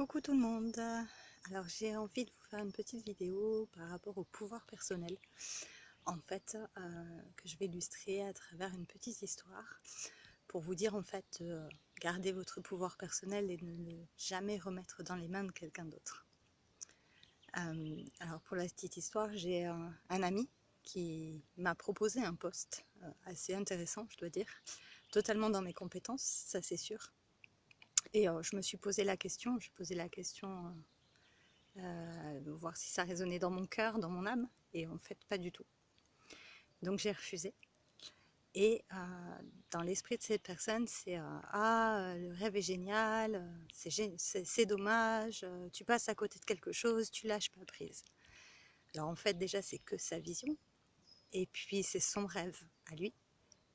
Coucou tout le monde. Alors j'ai envie de vous faire une petite vidéo par rapport au pouvoir personnel, en fait, que je vais illustrer à travers une petite histoire pour vous dire en fait garder votre pouvoir personnel et ne le jamais remettre dans les mains de quelqu'un d'autre. Alors pour la petite histoire, j'ai un ami qui m'a proposé un poste assez intéressant, je dois dire, totalement dans mes compétences, ça c'est sûr. Et je me suis posé la question, j'ai posé la question de voir si ça résonnait dans mon cœur, dans mon âme, et en fait pas du tout. Donc j'ai refusé. Et dans l'esprit de cette personne, c'est le rêve est génial, c'est dommage, tu passes à côté de quelque chose, tu lâches pas prise. Alors en fait déjà c'est que sa vision, et puis c'est son rêve à lui,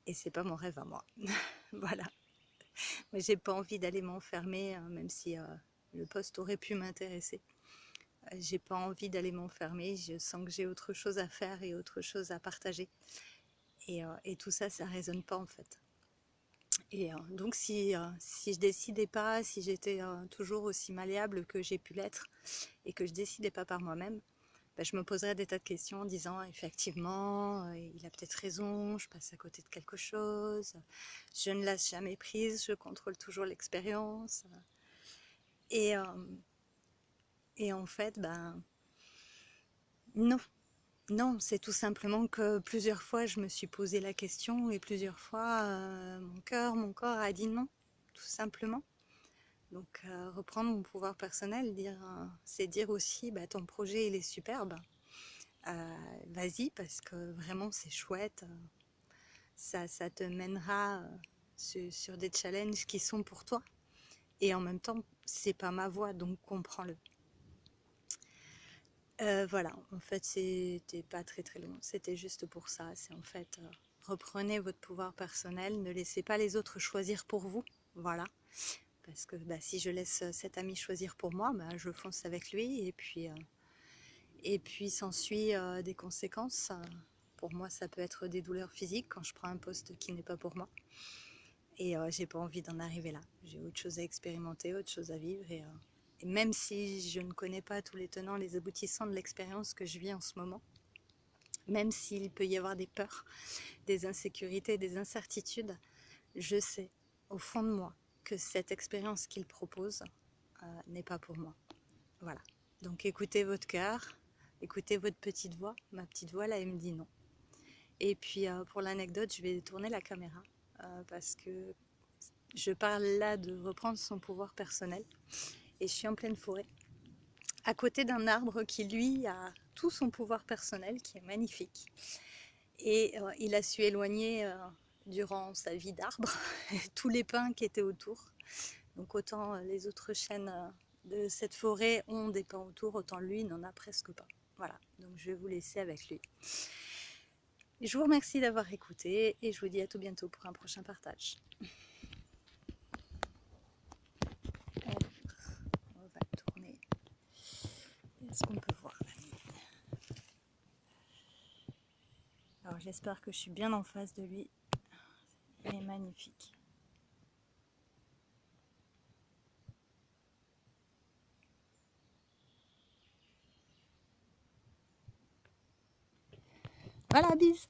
et c'est pas mon rêve à moi. Voilà. Mais j'ai pas envie d'aller m'enfermer, même si le poste aurait pu m'intéresser. J'ai pas envie d'aller m'enfermer, je sens que j'ai autre chose à faire et autre chose à partager. Et tout ça, ça résonne pas en fait. Et donc si je décidais pas, si j'étais toujours aussi malléable que j'ai pu l'être et que je décidais pas par moi-même, ben, je me poserais des tas de questions en disant effectivement, il a peut-être raison, je passe à côté de quelque chose, je ne lâche jamais prise, je contrôle toujours l'expérience. Et, et en fait, ben non. Non, c'est tout simplement que plusieurs fois je me suis posé la question et plusieurs fois mon corps a dit non, tout simplement. Donc reprendre mon pouvoir personnel, c'est dire aussi bah, ton projet il est superbe, vas-y parce que vraiment c'est chouette, ça te mènera sur des challenges qui sont pour toi et en même temps c'est pas ma voie donc comprends-le. Voilà, en fait c'était pas très long, c'était juste pour ça, c'est en fait reprenez votre pouvoir personnel, ne laissez pas les autres choisir pour vous, voilà, parce que bah, si je laisse cet ami choisir pour moi, bah, je fonce avec lui et puis s'ensuit des conséquences. Pour moi ça peut être des douleurs physiques quand je prends un poste qui n'est pas pour moi et j'ai pas envie d'en arriver là, j'ai autre chose à expérimenter, autre chose à vivre et même si je ne connais pas tous les tenants, les aboutissants de l'expérience que je vis en ce moment, même s'il peut y avoir des peurs, des insécurités, des incertitudes, je sais au fond de moi que cette expérience qu'il propose n'est pas pour moi. Voilà. Donc écoutez votre cœur, écoutez votre petite voix. Ma petite voix là, elle me dit non. Et puis pour l'anecdote, je vais tourner la caméra parce que je parle là de reprendre son pouvoir personnel. Et je suis en pleine forêt, à côté d'un arbre qui lui a tout son pouvoir personnel, qui est magnifique. Et il a su éloigner durant sa vie d'arbre tous les pins qui étaient autour. Donc autant les autres chênes de cette forêt ont des pins autour, autant lui n'en a presque pas. Voilà, donc je vais vous laisser avec lui. Je vous remercie d'avoir écouté et je vous dis à tout bientôt pour un prochain partage. On va tourner. Est-ce qu'on peut voir la ligne? Alors j'espère que je suis bien en face de lui. Il est magnifique. Voilà, bis!